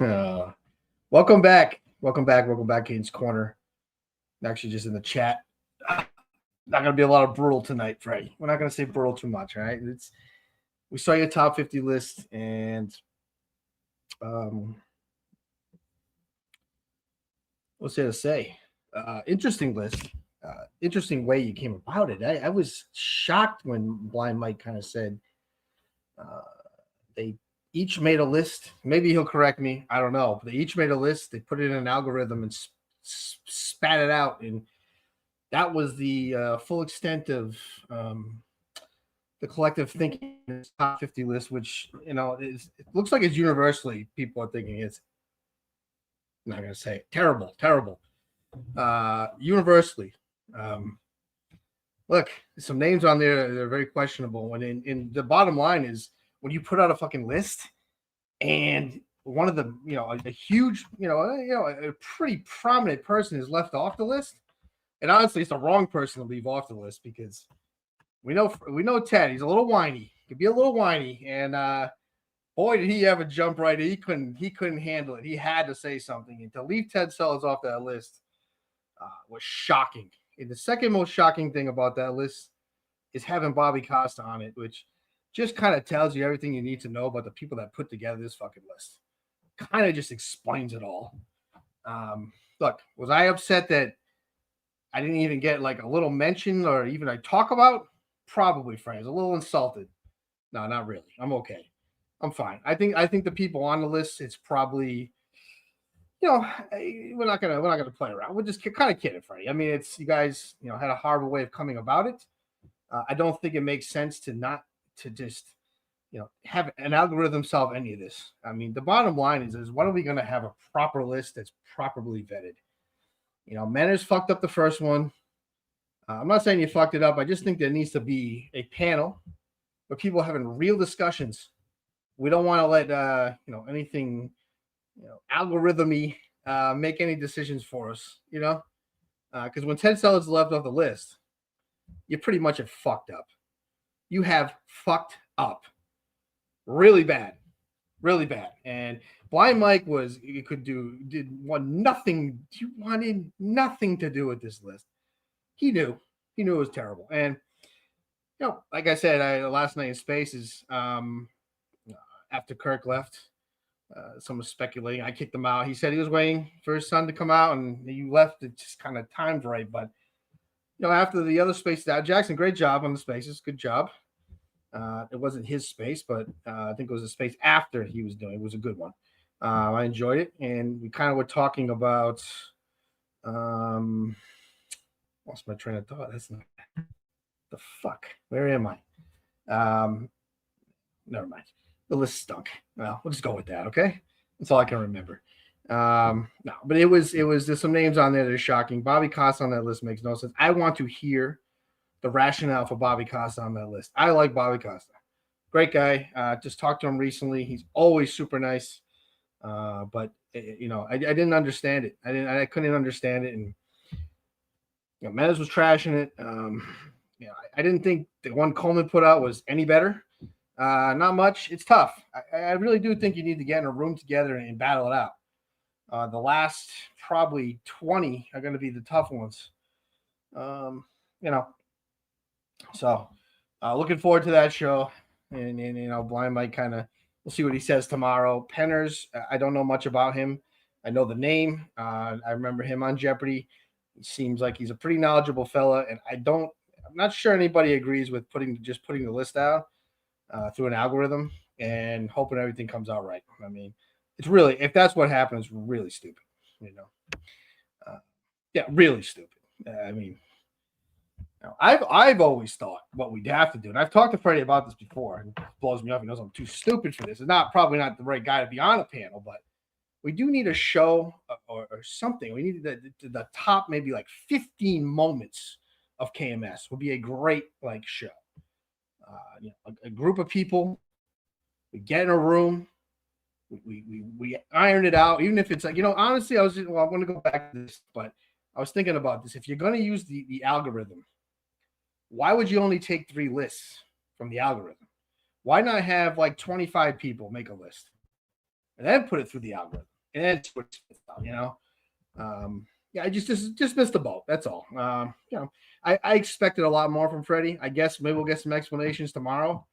Uh, welcome back. Welcome back, Kane's Corner. Actually, just in the chat. Not going to be a lot of brutal tonight, Freddie. We're not going to say brutal too much, all right? We saw your top 50 list, and um, what's there to say? Interesting list. Interesting way you came about it. I was shocked when Blind Mike kind of said uh, they each made a list. Maybe he'll correct me. I don't know. They each made a list. They put it in an algorithm and spat it out, and that was the full extent of the collective thinking in this top 50 list, which it looks like it's universally people are thinking it's I'm not gonna say it, terrible. Universally, um, look, some names on there that are very questionable. And in the bottom line is when you put out a fucking list and one of the a huge a pretty prominent person is left off the list, and honestly, it's the wrong person to leave off the list because we know Ted. He's a little whiny. He could be a little whiny, and boy, did he ever jump right. He couldn't handle it. He had to say something, and to leave Ted Sellers off that list was shocking. And the second most shocking thing about that list is having Bobby Costa on it, which just kind of tells you everything you need to know about the people that put together this fucking list. Kind of just explains it all. Look, was I upset that I didn't even get like a little mention or even I talk about? Probably, friends. A little insulted. No, not really. I'm okay. I'm fine. I think the people on the list, it's probably we're not gonna play around. We're just kind of kidding, Freddie. I mean, it's you guys had a horrible way of coming about it. I don't think it makes sense to not to just have an algorithm solve any of this. I mean, the bottom line is when are we going to have a proper list that's properly vetted? Manners fucked up the first one. I'm not saying you fucked it up. I just think there needs to be a panel where people are having real discussions. We don't want to let anything algorithmy make any decisions for us. Because when Ted Sellers left off the list, you pretty much have fucked up. You have fucked up really bad, really bad. And Blind Mike did want nothing. He wanted nothing to do with this list. He knew it was terrible. And like I said, last night in Spaces, after Kirk left, someone was speculating. I kicked him out. He said he was waiting for his son to come out, and he left. It just kind of timed right. But after the other spaces out, Jackson, great job on the spaces. Good job. It wasn't his space, but I think it was a space after he was doing. It was a good one. I enjoyed it, and we kind of were talking about. Lost my train of thought. That's not the fuck. Where am I? Never mind. The list stunk. Well, we'll just go with that. Okay, that's all I can remember. No, but there's some names on there that are shocking. Bobby Costa on that list makes no sense. I want to hear the rationale for Bobby Costa on that list. I like Bobby Costa. Great guy. Just talked to him recently. He's always super nice. But I didn't understand it. I couldn't understand it. And Mez was trashing it. I didn't think the one Coleman put out was any better. Not much. It's tough. I really do think you need to get in a room together and battle it out. The last probably 20 are going to be the tough ones. So looking forward to that show. And Blind Mike we'll see what he says tomorrow. Penners, I don't know much about him. I know the name. I remember him on Jeopardy. He seems like he's a pretty knowledgeable fella. And I'm not sure anybody agrees with putting the list out through an algorithm and hoping everything comes out right. I mean, it's really, if that's what happened, it's really stupid. Yeah, really stupid. I mean, I've always thought what we'd have to do, and I've talked to Freddie about this before, and it blows me up. He knows I'm too stupid for this. It's probably not the right guy to be on a panel, but we do need a show or something. We need the top maybe like 15 moments of KMS would be a great show. A group of people, we get in a room, we iron it out, even if it's honestly, I'm going to go back to this, but I was thinking about this. If you're going to use the algorithm, why would you only take 3 lists from the algorithm? Why not have 25 people make a list and then put it through the algorithm, and then see what it spits out, yeah, I just missed the boat. That's all. I expected a lot more from Freddie. I guess maybe we'll get some explanations tomorrow.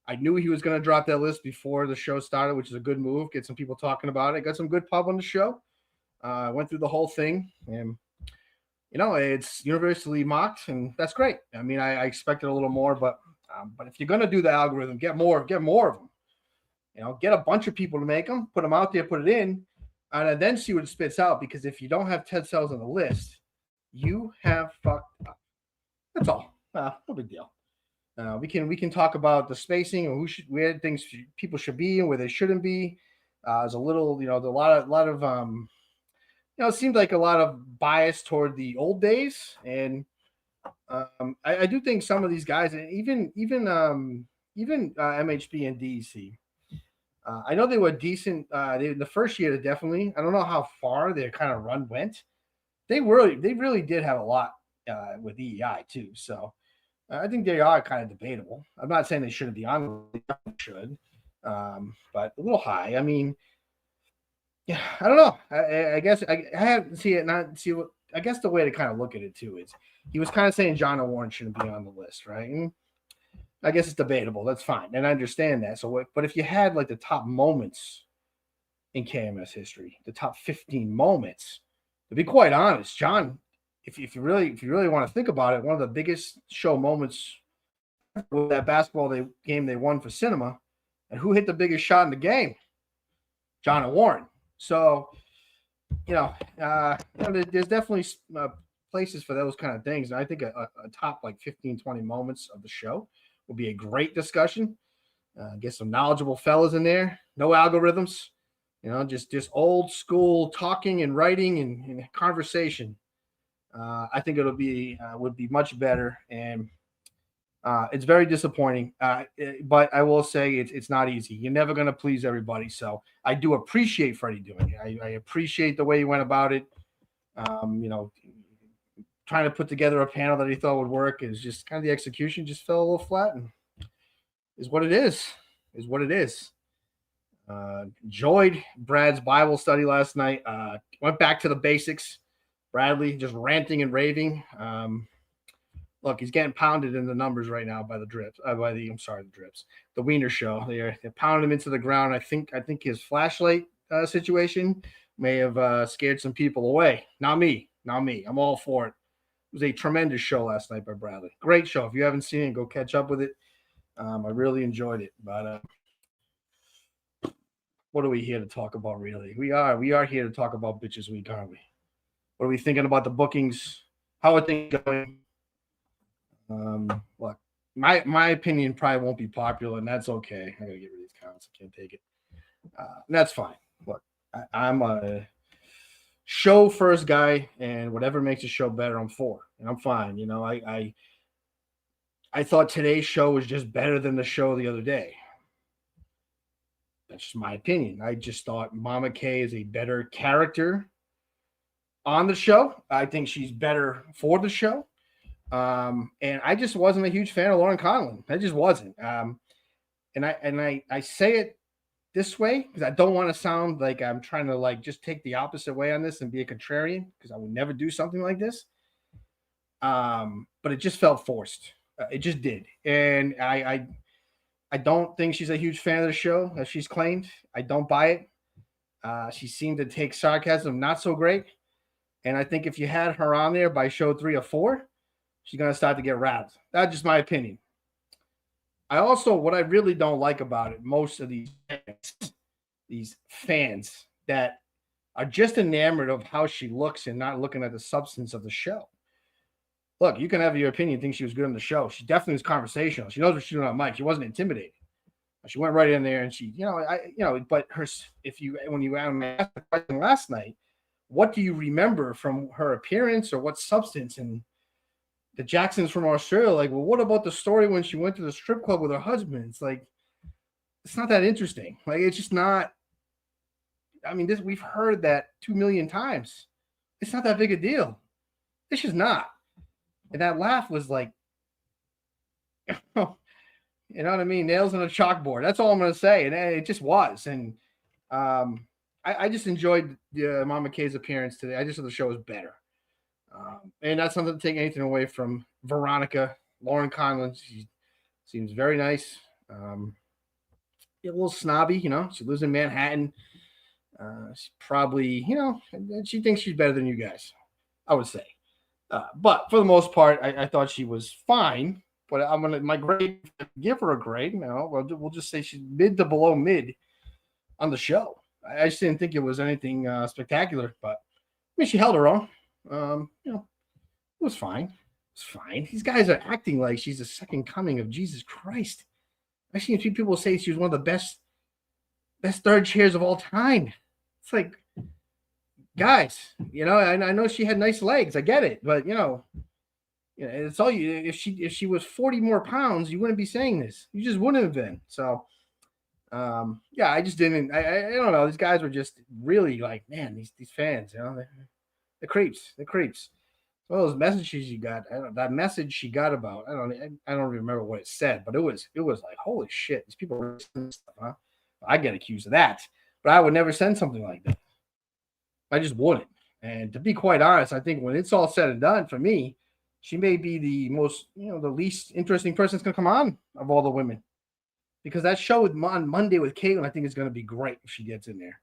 I knew he was going to drop that list before the show started, which is a good move. Get some people talking about it. Got some good pub on the show. Went through the whole thing, and it's universally mocked, and that's great. I mean, I expected a little more, but if you're going to do the algorithm, get more of them. Get a bunch of people to make them, put them out there, put it in, and then see what it spits out. Because if you don't have Ted Sells on the list, you have fucked up. That's all. No big deal. We can talk about the spacing and where things people should be and where they shouldn't be. There's a little, a lot of it seemed like a lot of bias toward the old days, and I do think some of these guys, and even MHB and DEC, I know they were decent. The first year, definitely. I don't know how far their kind of run went. They really did have a lot with EEI too. So I think they are kind of debatable. I'm not saying they shouldn't be on. They should, but a little high. I mean, yeah, I don't know. I guess I have to see it. Not see what. I guess the way to kind of look at it too is he was kind of saying John and Warren shouldn't be on the list, right? And I guess it's debatable. That's fine, and I understand that. So, but if you had like the top moments in KMS history, the top 15 moments, to be quite honest, John, if you really want to think about it, one of the biggest show moments was that basketball game they won for Cinema, and who hit the biggest shot in the game? John and Warren. So, there's definitely places for those kind of things. And I think a top like 15, 20 moments of the show will be a great discussion. Get some knowledgeable fellas in there. No algorithms, just old school talking and writing and conversation. I think would be much better. And it's very disappointing. But I will say it's not easy. You're never going to please everybody. So I do appreciate Freddie doing it. I appreciate the way he went about it. Trying to put together a panel that he thought would work is just kind of the execution just fell a little flat, and is what it is. Enjoyed Brad's Bible study last night. Went back to the basics. Bradley just ranting and raving. Look, he's getting pounded in the numbers right now by the drips. The drips. The Wiener Show. They're pounding him into the ground. I think his flashlight situation may have scared some people away. Not me. I'm all for it. It was a tremendous show last night by Bradley. Great show. If you haven't seen it, go catch up with it. I really enjoyed it. But what are we here to talk about, really? We are here to talk about Bitches Week, aren't we? What are we thinking about the bookings? How are things going? Look, my opinion probably won't be popular, and that's okay. I gotta get rid of these comments. I can't take it. That's fine. Look, I'm a show first guy, and whatever makes a show better, I'm for, and I'm fine. I thought today's show was just better than the show the other day. That's just my opinion. I just thought Mama K is a better character on the show. I think she's better for the show. And I just wasn't a huge fan of Lauren Conlon. I just wasn't. And I say it this way because I don't want to sound like I'm trying to just take the opposite way on this and be a contrarian, because I would never do something like this. But it just felt forced. It just did. And I don't think she's a huge fan of the show, as she's claimed. I don't buy it. She seemed to take sarcasm not so great. And I think if you had her on there by show 3 or 4, she's going to start to get rattled. That's just my opinion. What I really don't like about it, most of these fans that are just enamored of how she looks and not looking at the substance of the show. Look, you can have your opinion, think she was good on the show. She definitely was conversational. She knows what she's doing on mic. She wasn't intimidated. She went right in there and she, but when you asked the question last night, what do you remember from her appearance or what substance? And the Jacksons from Australia, what about the story when she went to the strip club with her husband? It's it's not that interesting. It's just not. I mean, we've heard that 2 million times. It's not that big a deal. It's just not. And that laugh was you know what I mean? Nails on a chalkboard. That's all I'm going to say. And it just was. And I just enjoyed Mama K's appearance today. I just thought the show was better. And that's not to take anything away from Veronica. Lauren Conlon, she seems very nice. A little snobby, She lives in Manhattan. She's probably, she thinks she's better than you guys, I would say. But for the most part, I thought she was fine. But my grade, give her a grade. We'll just say she's mid to below mid on the show. I just didn't think it was anything spectacular. But I mean, she held her own. It was fine. It's fine. These guys are acting like she's the second coming of Jesus Christ. I've seen people say she was one of the best third chairs of all time. It's like, guys, I know she had nice legs. I get it, but it's all you. If she was 40 more pounds, you wouldn't be saying this. You just wouldn't have been. So, yeah, I just didn't. I don't know. These guys were just really like, man, these fans, they're creeps. They're creeps. One of those messages you got, that message she got about, I don't remember what it said, but it was like, holy shit, these people are stuff, huh? I get accused of that, but I would never send something like that. I just wouldn't. And to be quite honest, I think when it's all said and done, for me, she may be the most, the least interesting person that's going to come on of all the women, because that show on Monday with Caitlin, I think is going to be great if she gets in there.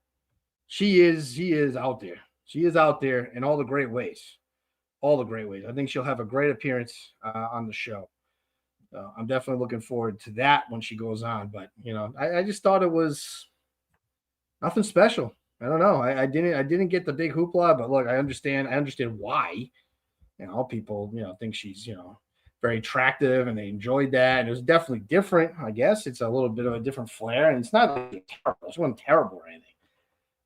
She is out there. She is out there in all the great ways. All the great ways. I think she'll have a great appearance on the show. I'm definitely looking forward to that when she goes on. But I just thought it was nothing special. I don't know. I didn't get the big hoopla, but look, I understand why. People think she's very attractive, and they enjoyed that. And it was definitely different. I guess it's a little bit of a different flair, and it's not like terrible. It wasn't terrible or anything.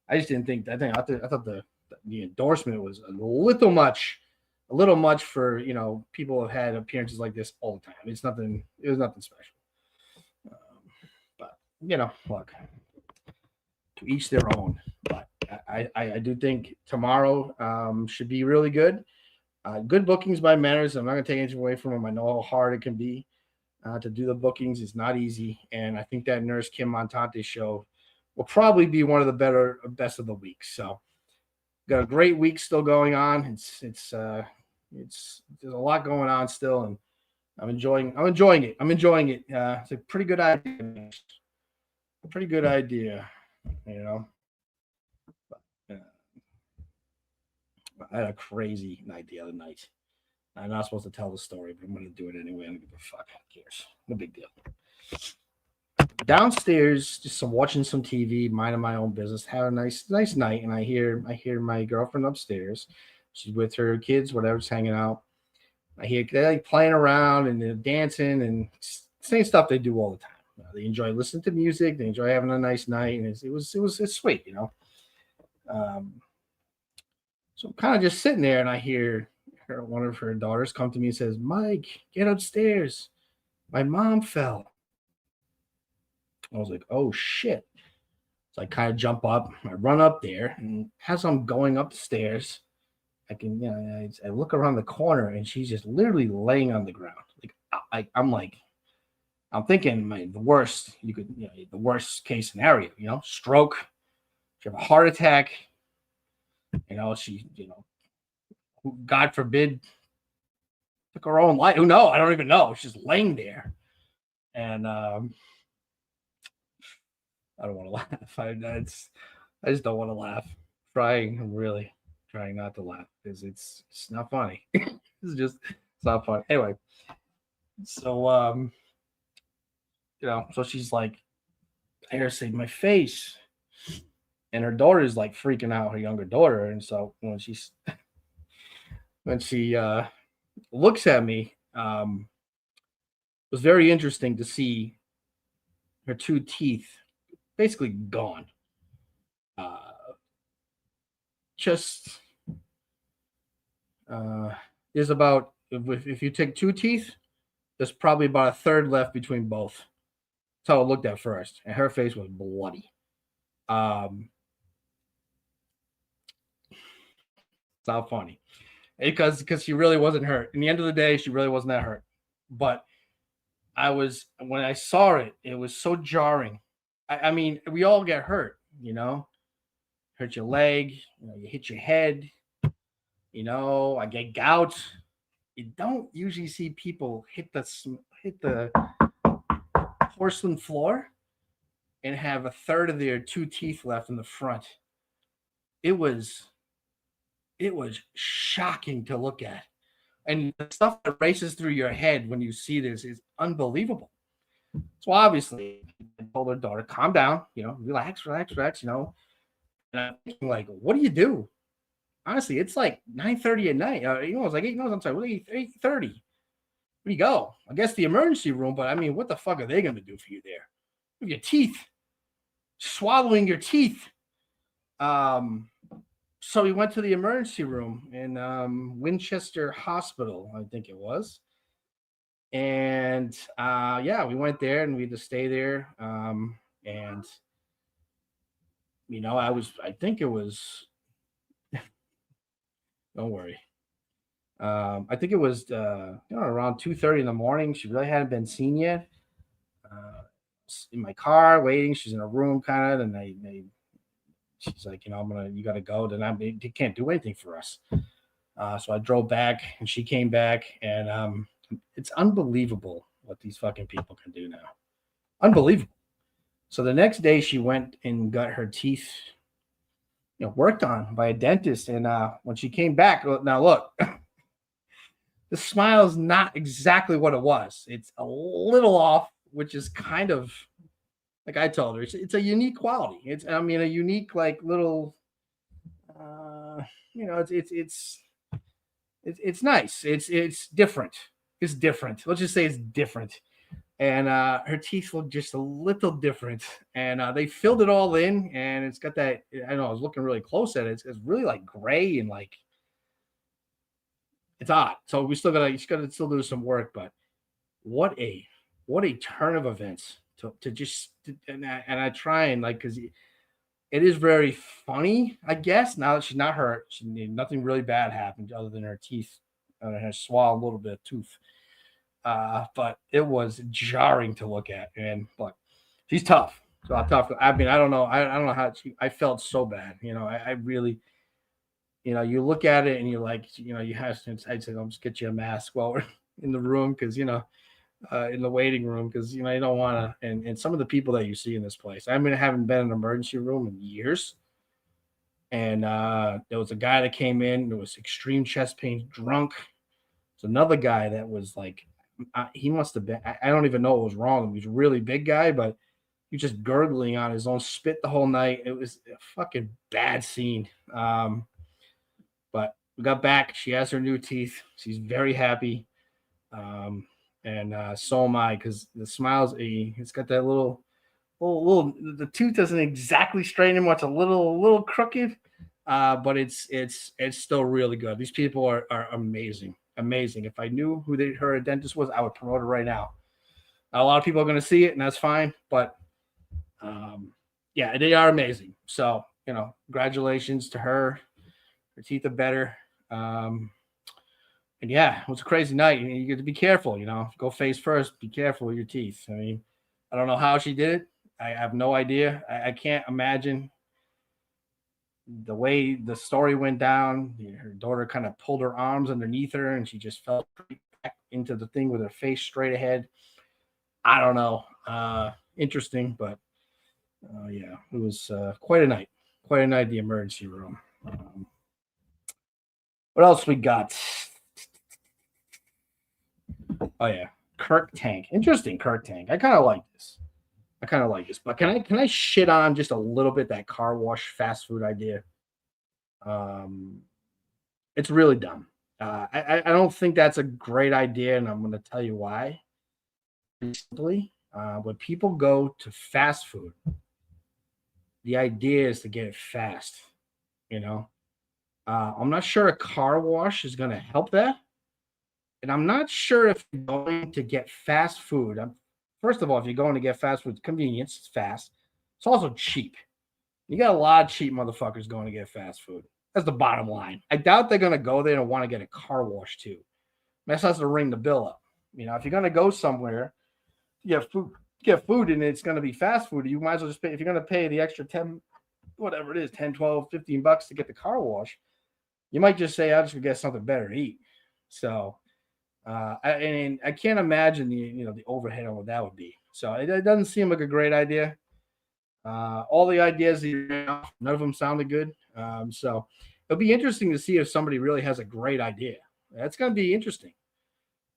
I just didn't think that thing. I thought the endorsement was a little much for people who have had appearances like this all the time. It was nothing special. But look, to each their own. But I do think tomorrow should be really good. Good bookings by Manners. I'm not going to take anything away from them. I know how hard it can be to do the bookings. It's not easy, and I think that Nurse Kim Montante show will probably be one of the best of the week. So, got a great week still going on. It's there's a lot going on still, and I'm enjoying it. It's a pretty good idea. But, I had a crazy night the other night. I'm not supposed to tell the story, but I'm going to do it anyway. I don't give a fuck. Who cares? No big deal. Downstairs, just watching some TV, minding my own business, had a nice night, and I hear my girlfriend upstairs. She's with her kids, whatever's hanging out. I hear they like playing around and they're dancing and same stuff they do all the time. They enjoy listening to music. They enjoy having a nice night, and it's sweet, So I'm kind of just sitting there, and I hear one of her daughters come to me and says, "Mike, get upstairs. My mom fell." I was like, "Oh shit!" So I kind of jump up. I run up there, and as I'm going up the stairs, I look around the corner, and she's just literally laying on the ground. I'm thinking the worst the worst case scenario, stroke. She have a heart attack. She, God forbid, took her own life. Who knows? I don't even know. She's just laying there. And I don't want to laugh. I just don't want to laugh. I'm really trying not to laugh because it's not funny. It's not funny. Anyway, so so she's like, I hear her say my face. And her daughter is like freaking out, her younger daughter. And so when she looks at me, it was very interesting to see her two teeth basically gone. There's about, if you take two teeth, there's probably about a third left between both. That's how it looked at first. And her face was bloody. It's not funny because she really wasn't hurt. In the end of the day, she really wasn't that hurt. But when I saw it, it was so jarring. I mean, we all get hurt. you know, hurt your leg, you hit your head, I get gout. You don't usually see people hit the porcelain floor and have a third of their two teeth left in the front. It was it was shocking to look at. And the stuff that races through your head when you see this is unbelievable. So obviously, I told her daughter, calm down, relax, relax, relax, And I'm thinking, like, what do you do? Honestly, it's like 9:30 at night. It's like 8. No, I'm sorry, what 8:30? Where do you go? I guess the emergency room, but I mean, what the fuck are they going to do for you there? With your teeth, swallowing your teeth. So we went to the emergency room in Winchester Hospital, I think it was. And yeah, we went there and we had to stay there. And I think it was, don't worry. I think it was around 2:30 in the morning. She really hadn't been seen yet. In my car waiting. She's in a room kind of, and she's like, you got to go. Then they can't do anything for us. So I drove back, and she came back, and it's unbelievable what these fucking people can do now. Unbelievable. So the next day, she went and got her teeth, worked on by a dentist, and when she came back, now look. The smile is not exactly what it was. It's a little off, which is kind of like I told her. It's a unique quality. A unique like little. It's nice. It's different. It's different. Let's just say it's different. And her teeth look just a little different. And they filled it all in, and it's got that. I don't know. I was looking really close at it. It's really like gray and like. It's odd. So we still gotta still do some work, but what a turn of events to just and I try and like because it is very funny, I guess. Now that she's not hurt, nothing really bad happened other than her teeth her swallowed a little bit of tooth. But it was jarring to look at, and but she's tough. So I'm tough. I mean, I don't know. I don't know how I felt so bad. I really you look at it and you're like, you have to, I'd say, I'll just get you a mask while we're in the room because, in the waiting room because, you don't want to. And some of the people that you see in this place, I haven't been in an emergency room in years. And there was a guy that came in, there was extreme chest pain, drunk. There's another guy that was like, he must have been, I don't even know what was wrong. He was a really big guy, but he was just gurgling on his own spit the whole night. It was a fucking bad scene. But we got back. She has her new teeth. She's very happy. And so am I because the smile's it's got that little, the tooth doesn't exactly straighten anymore. It's a little crooked, but it's still really good. These people are amazing. Amazing. If I knew who her dentist was, I would promote her right now. A lot of people are going to see it, and that's fine. But yeah, they are amazing. So, congratulations to her. Her teeth are better. And yeah, it was a crazy night. You get to be careful, go face first. Be careful with your teeth. I don't know how she did it. I have no idea. I can't imagine the way the story went down. Her daughter kind of pulled her arms underneath her and she just fell back into the thing with her face straight ahead. I don't know. Interesting, but yeah, it was quite a night. Quite a night at the emergency room. What else we got? Oh yeah, Kirk Tank. Interesting, Kirk Tank. I kind of like this. But can I shit on just a little bit that car wash fast food idea? It's really dumb. I don't think that's a great idea, and I'm going to tell you why. Simply, when people go to fast food, the idea is to get it fast. I'm not sure a car wash is going to help that. And I'm not sure if you're going to get fast food. First of all, if you're going to get fast food, it's convenience, it's fast. It's also cheap. You got a lot of cheap motherfuckers going to get fast food. That's the bottom line. I doubt they're going to go there and want to get a car wash too. That has to ring the bill up. If you're going to go somewhere, get food and it's going to be fast food, you might as well just pay. If you're going to pay the extra 10 whatever it is, 10, 12, $15 to get the car wash, you might just say, I'm just gonna get something better to eat. So and I can't imagine the overhead on what that would be. So it doesn't seem like a great idea. All the ideas, none of them sounded good. So it'll be interesting to see if somebody really has a great idea. That's going to be interesting.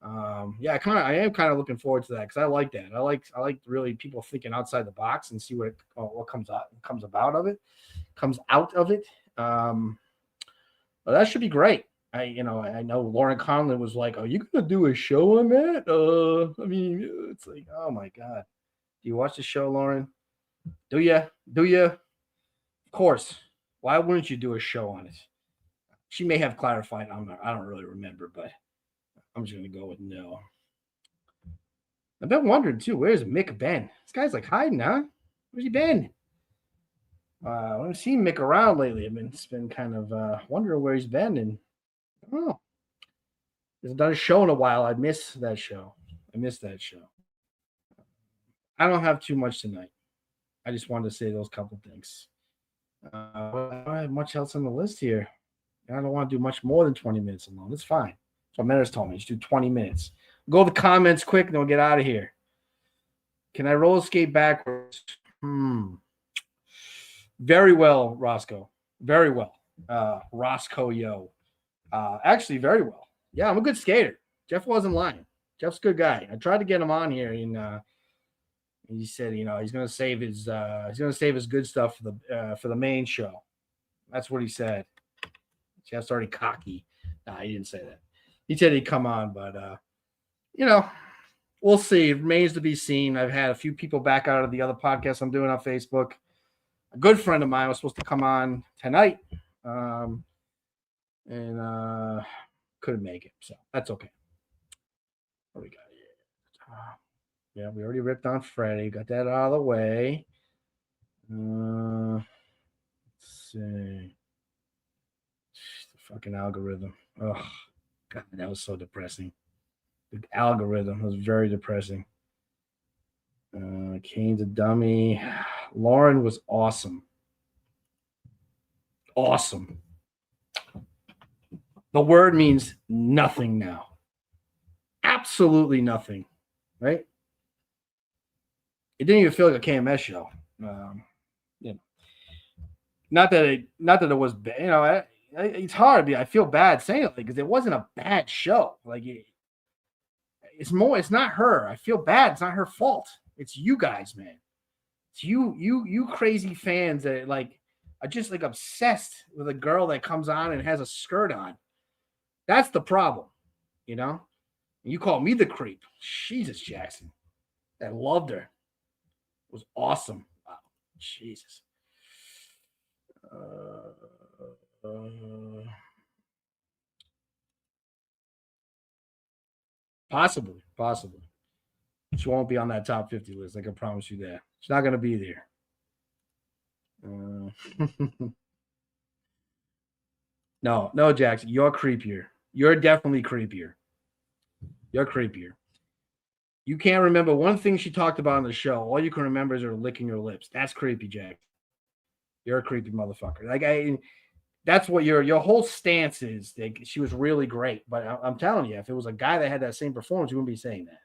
Yeah, I am kind of looking forward to that because I like that. I like really people thinking outside the box and see what comes out of it. Well, that should be great. I know Lauren Conlon was like, "Are you gonna do a show on that?" I mean, it's like, oh my god, do you watch the show, Lauren? Do you? Do you? Of course. Why wouldn't you do a show on it? She may have clarified. I don't really remember, but I'm just gonna go with no. I've been wondering too. Where's Mick been? This guy's like hiding, huh? Where's he been? I haven't seen Mick around lately. It's been kind of wondering where he's been, and I don't know. He hasn't done a show in a while. I miss that show. I miss that show. I don't have too much tonight. I just wanted to say those couple things. I don't have much else on the list here. I don't want to do much more than 20 minutes alone. It's fine. So Menace told me just do 20 minutes. Go to the comments quick, and then we'll get out of here. Can I roller skate backwards? Very well, Roscoe. Very well. Roscoe, yo. Actually, very well. Yeah, I'm a good skater. Jeff wasn't lying. Jeff's a good guy. I tried to get him on here, and he said, he's gonna save his good stuff for the main show. That's what he said. Jeff's already cocky. Nah, he didn't say that. He said he'd come on, but we'll see. It remains to be seen. I've had a few people back out of the other podcast I'm doing on Facebook. A good friend of mine was supposed to come on tonight, and couldn't make it, so that's okay. What we got here? Yeah, we already ripped on Freddie. Got that out of the way. Let's see. The fucking algorithm. Oh, God, that was so depressing. The algorithm was very depressing. Kane's a dummy. Lauren was awesome. Awesome. The word means nothing now. Absolutely nothing. Right? It didn't even feel like a KMS show. Not that it was bad. It's hard. I feel bad saying it because it wasn't a bad show. Like it's not her. I feel bad. It's not her fault. It's you guys, man. It's you crazy fans that are just obsessed with a girl that comes on and has a skirt on. That's the problem, You call me the creep. Jesus, Jackson. I loved her. It was awesome. Wow. Jesus. Possibly. She won't be on that top 50 list. I can promise you that. She's not going to be there. No, Jackson. You're creepier. You're definitely creepier. You're creepier. You can't remember one thing she talked about on the show. All you can remember is her licking her lips. That's creepy, Jack. You're a creepy motherfucker. That's what your whole stance is. She was really great, but I'm telling you, if it was a guy that had that same performance, you wouldn't be saying that.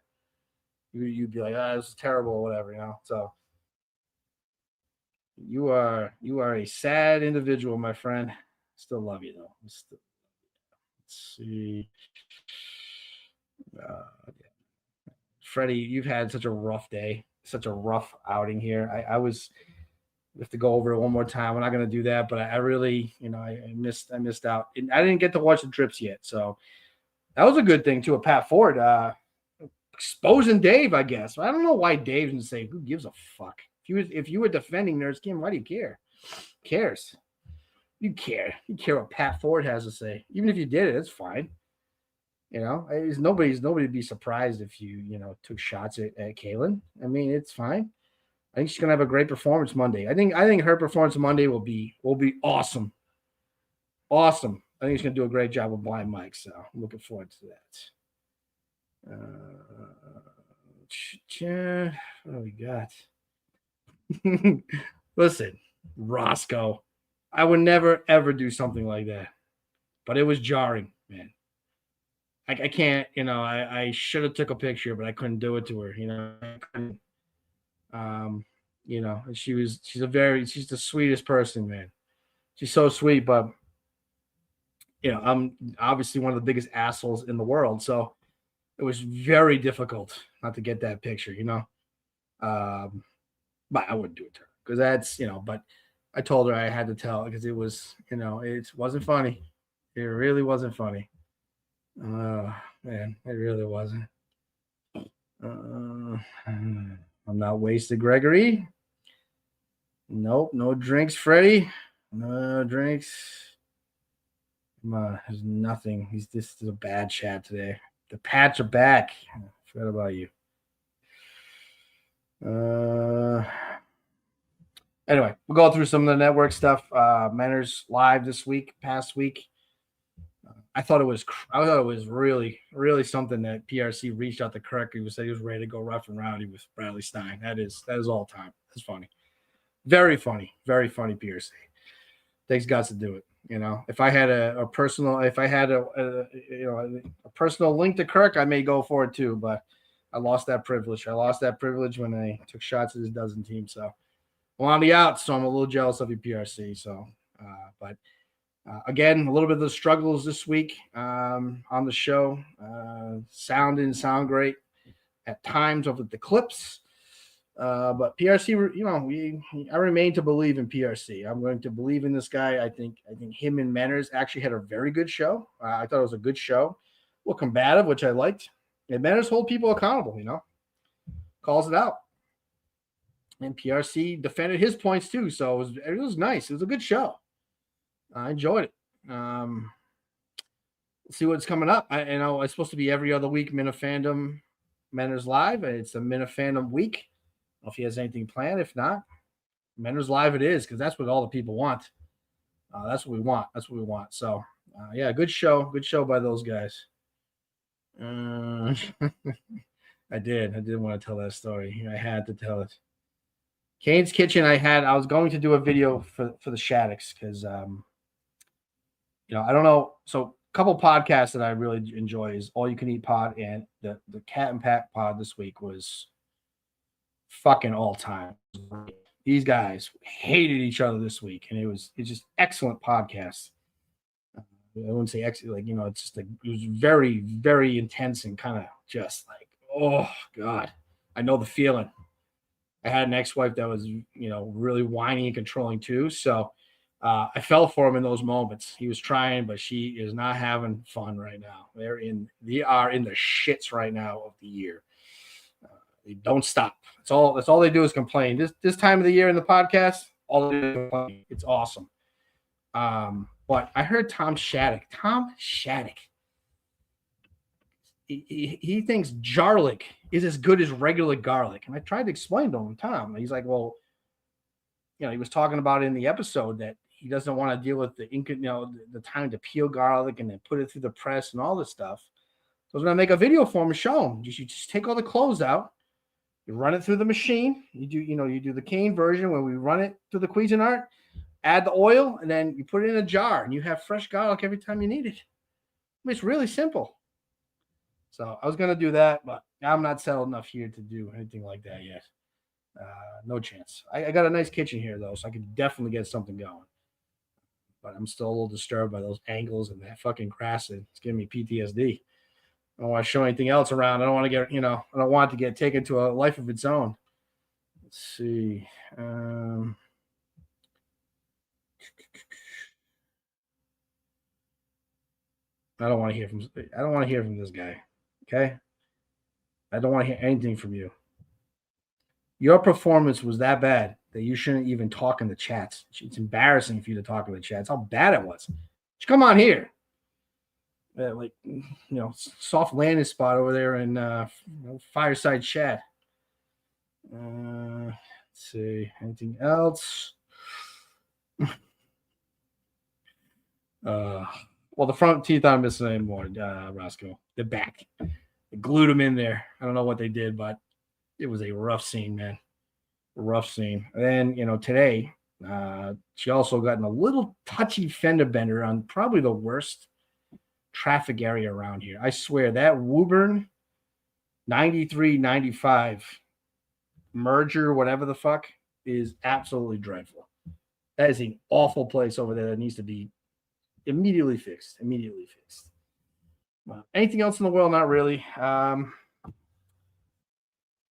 You'd be like, this is terrible, or whatever, So you are a sad individual, my friend. Still love you though. Let's see. Freddie, you've had such a rough day, such a rough outing here. We have to go over it one more time. We're not going to do that, but I really, I missed out. I didn't get to watch the trips yet, so that was a good thing too. Pat Ford exposing Dave, I guess. I don't know why Dave didn't say, "Who gives a fuck?" If you were defending Nerd Skin, why do you care? Who cares? You care. You care what Pat Ford has to say. Even if you did it, it's fine. Nobody'd be surprised if you took shots at Kaylin. I mean, it's fine. I think she's gonna have a great performance Monday. I think her performance Monday will be awesome. Awesome. I think she's gonna do a great job with Blind Mike. So I'm looking forward to that. What do we got? Listen, Roscoe. I would never, ever do something like that. But it was jarring, man. I can't, I should have took a picture, but I couldn't do it to her, I couldn't, um, she's the sweetest person, man. She's so sweet, but I'm obviously one of the biggest assholes in the world. So it was very difficult not to get that picture. Um, but I wouldn't do it to her because but I told her I had to tell because it was, it wasn't funny. It really wasn't funny. Man, it really wasn't. I'm not wasted, Gregory. Nope, no drinks, Freddie. No drinks. Come on, there's nothing. This is a bad chat today. The Pats are back. I forgot about you. Anyway, we'll go through some of the network stuff. Manners live this past week. I thought it was really, really something that PRC reached out to Kirk. He said he was ready to go rough and rowdy with Bradley Stein. That is all time. That's funny. Very funny. Very funny, PRC. Takes guts to do it. If I had a personal link to Kirk, I may go for it too, but I lost that privilege. When I took shots at his dozen team. So I'm on the out, so I'm a little jealous of you, PRC. So, but again, a little bit of the struggles this week on the show. Sound didn't sound great at times over the clips. But PRC, I remain to believe in PRC. I'm going to believe in this guy. I think him and Manners actually had a very good show. I thought it was a good show. A little combative, which I liked. And Manners hold people accountable, calls it out. And PRC defended his points too. So it was nice. It was a good show. I enjoyed it. Let's see what's coming up. It's supposed to be every other week, Minifandom Manners Live. It's a Minifandom week. I don't know if he has anything planned. If not, Manners Live it is, because that's what all the people want. That's what we want. So, yeah, good show. Good show by those guys. I did want to tell that story. I had to tell it. Kane's Kitchen. I was going to do a video for the Shaddocks because, I don't know. So, a couple podcasts that I really enjoy is All You Can Eat Pod, and the Cat and Pack Pod this week was fucking all time. These guys hated each other this week, and it's just excellent podcast. I wouldn't say excellent, it's just it was very, very intense and kind of just like, oh God, I know the feeling. I had an ex-wife that was, really whiny and controlling too. So I fell for him in those moments. He was trying, but she is not having fun right now. They are in the shits right now of the year. They don't stop. That's all they do is complain. This time of the year in the podcast, all they do is complain. It's awesome. But I heard Tom Shattuck. He thinks garlic is as good as regular garlic. And I tried to explain to him, Tom. He's like, well, he was talking about in the episode that he doesn't want to deal with the time to peel garlic and then put it through the press and all this stuff. So I was going to make a video for him and show him. You just take all the cloves out. You run it through the machine. You do the Kane version where we run it through the Cuisinart, add the oil, and then you put it in a jar, and you have fresh garlic every time you need it. It's really simple. So I was going to do that, but I'm not settled enough here to do anything like that yet. No chance. I got a nice kitchen here, though, so I could definitely get something going. But I'm still a little disturbed by those angles and that fucking grass. It's giving me PTSD. I don't want to show anything else around. I don't want to get, I don't want it to get taken to a life of its own. Let's see. I don't want to hear from this guy. Okay. I don't want to hear anything from you. Your performance was that bad that you shouldn't even talk in the chats. It's embarrassing for you to talk in the chats. How bad it was. Come on here. Soft landing spot over there in Fireside Chat. Let's see. Anything else? Well, the front teeth aren't missing anymore, Roscoe. They're back. They glued them in there. I don't know what they did, but it was a rough scene, man. Rough scene. And then, today, She also got in a little touchy fender bender on probably the worst traffic area around here. I swear that Woburn 93-95 merger, whatever the fuck, is absolutely dreadful. That is an awful place over there that needs to be immediately fixed. Immediately fixed. Anything else in the world? Not really.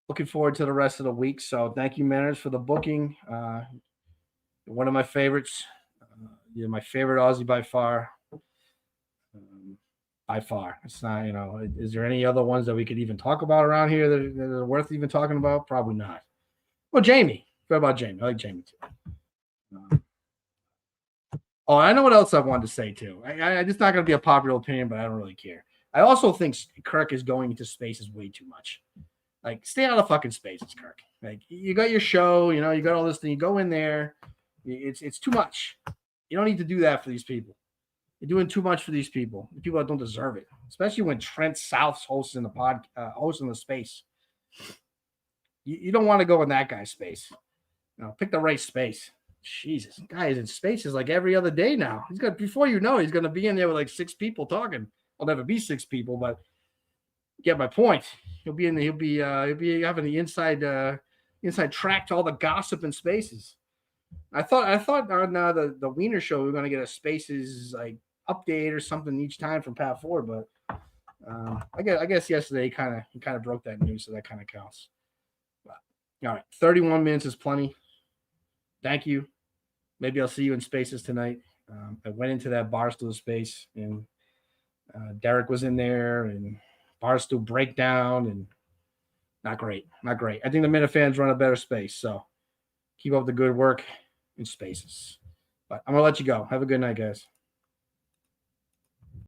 Looking forward to the rest of the week. So thank you, Manners, for the booking. One of my favorites. You're my favorite Aussie by far. By far. It's not, is there any other ones that we could even talk about around here that are worth even talking about? Probably not. Well, Jamie. What about Jamie? I like Jamie too. Oh, I know what else I wanted to say too. It's not going to be a popular opinion, but I don't really care. I also think Kirk is going into spaces way too much. Like, stay out of fucking spaces, Kirk. Like, you got your show, you got all this thing. You go in there. It's too much. You don't need to do that for these people. You're doing too much for these people. The people that don't deserve it, especially when Trent South's hosting the space. You don't want to go in that guy's space. Pick the right space. Jesus, guys in spaces like every other day now. He's got, before he's going to be in there with like 6 people talking. I'll never be 6 people, but get my point. He'll be having the inside track to all the gossip in spaces. I thought on the Wiener show we were going to get a spaces like update or something each time from Pat Ford, but I guess yesterday he kind of broke that news, so that kind of counts. But, all right, 31 minutes is plenty. Thank you. Maybe I'll see you in spaces tonight. I went into that Barstool space, and Derek was in there, and Barstool breakdown, and not great. I think the Minute fans run a better space, so keep up the good work in spaces. But I'm going to let you go. Have a good night, guys.